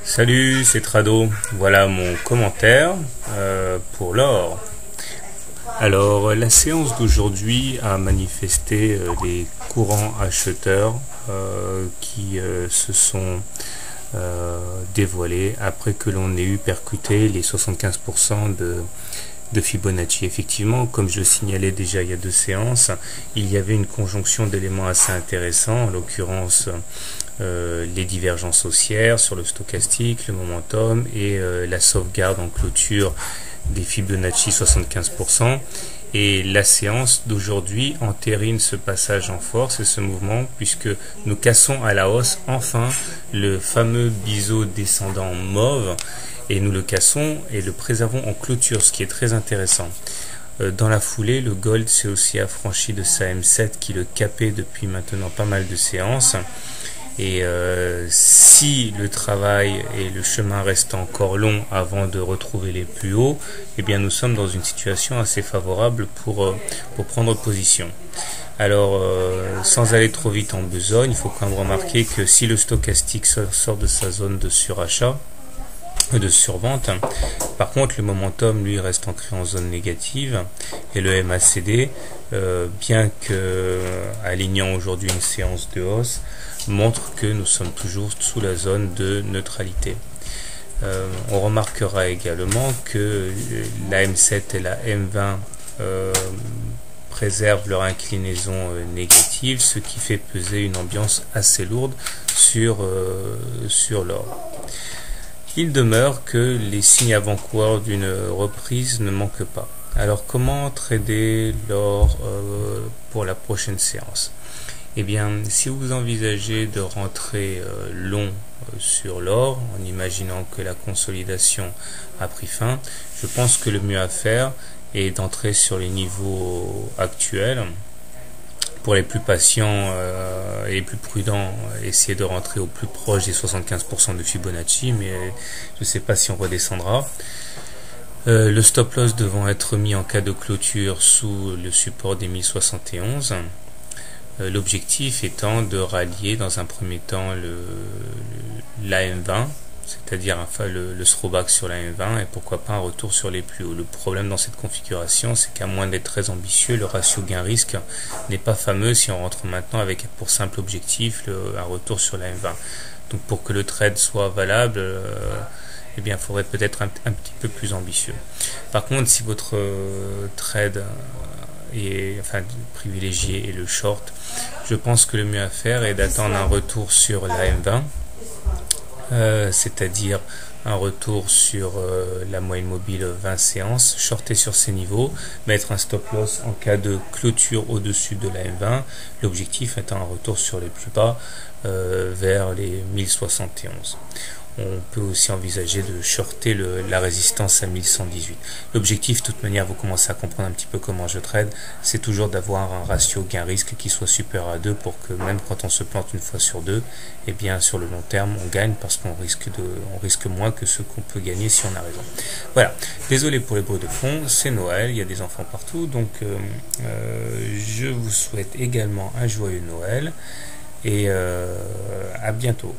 Salut, c'est Trado. Voilà mon commentaire pour l'or. Alors, la séance d'aujourd'hui a manifesté les courants acheteurs qui se sont dévoilés après que l'on ait eu percuté les 75% de Fibonacci. Effectivement, comme je le signalais déjà il y a 2 séances, il y avait une conjonction d'éléments assez intéressants, en l'occurrence les divergences haussières sur le stochastique, le momentum et la sauvegarde en clôture des Fibonacci 75%. Et la séance d'aujourd'hui entérine ce passage en force et ce mouvement, puisque nous cassons à la hausse enfin le fameux biseau descendant mauve, et nous le cassons et le préservons en clôture, ce qui est très intéressant. Dans la foulée, le gold s'est aussi affranchi de sa M7 qui le capait depuis maintenant pas mal de séances. Et si le travail et le chemin restent encore longs avant de retrouver les plus hauts, eh bien nous sommes dans une situation assez favorable pour prendre position. Alors, sans aller trop vite en besogne, il faut quand même remarquer que si le stochastique sort de sa zone de surachat, de survente, par contre le momentum lui reste ancré en zone négative, et le MACD, bien que alignant aujourd'hui une séance de hausse, montre que nous sommes toujours sous la zone de neutralité. On remarquera également que la M7 et la M20 préservent leur inclinaison négative, ce qui fait peser une ambiance assez lourde sur l'or. Il demeure que les signes avant-coureurs d'une reprise ne manquent pas. Alors comment trader l'or pour la prochaine séance? Eh bien, si vous envisagez de rentrer long sur l'or, en imaginant que la consolidation a pris fin, je pense que le mieux à faire est d'entrer sur les niveaux actuels. Pour les plus patients et les plus prudents, essayer de rentrer au plus proche des 75% de Fibonacci, mais je ne sais pas si on redescendra. Le stop loss devant être mis en cas de clôture sous le support des 1071. L'objectif étant de rallier dans un premier temps la M20, c'est-à-dire le throwback sur la M20, et pourquoi pas un retour sur les plus hauts. Le problème dans cette configuration, c'est qu'à moins d'être très ambitieux, le ratio gain-risque n'est pas fameux si on rentre maintenant avec pour simple objectif un retour sur la M20. Donc pour que le trade soit valable, eh bien, il faudrait peut-être un petit peu plus ambitieux. Par contre, si votre trade privilégié est le short, je pense que le mieux à faire est d'attendre un retour sur la M20, c'est-à-dire un retour sur la moyenne mobile 20 séances, shorter sur ces niveaux, mettre un stop loss en cas de clôture au-dessus de la M20, l'objectif étant un retour sur les plus bas vers les 1071. On peut aussi envisager de shorter la résistance à 1118. L'objectif, de toute manière, vous commencez à comprendre un petit peu comment je trade, c'est toujours d'avoir un ratio gain-risque qui soit supérieur à 2 pour que même quand on se plante une fois sur 2, eh bien sur le long terme, on gagne parce qu'on risque moins que ce qu'on peut gagner si on a raison. Voilà. Désolé pour les bruits de fond, c'est Noël, il y a des enfants partout, donc je vous souhaite également un joyeux Noël et à bientôt.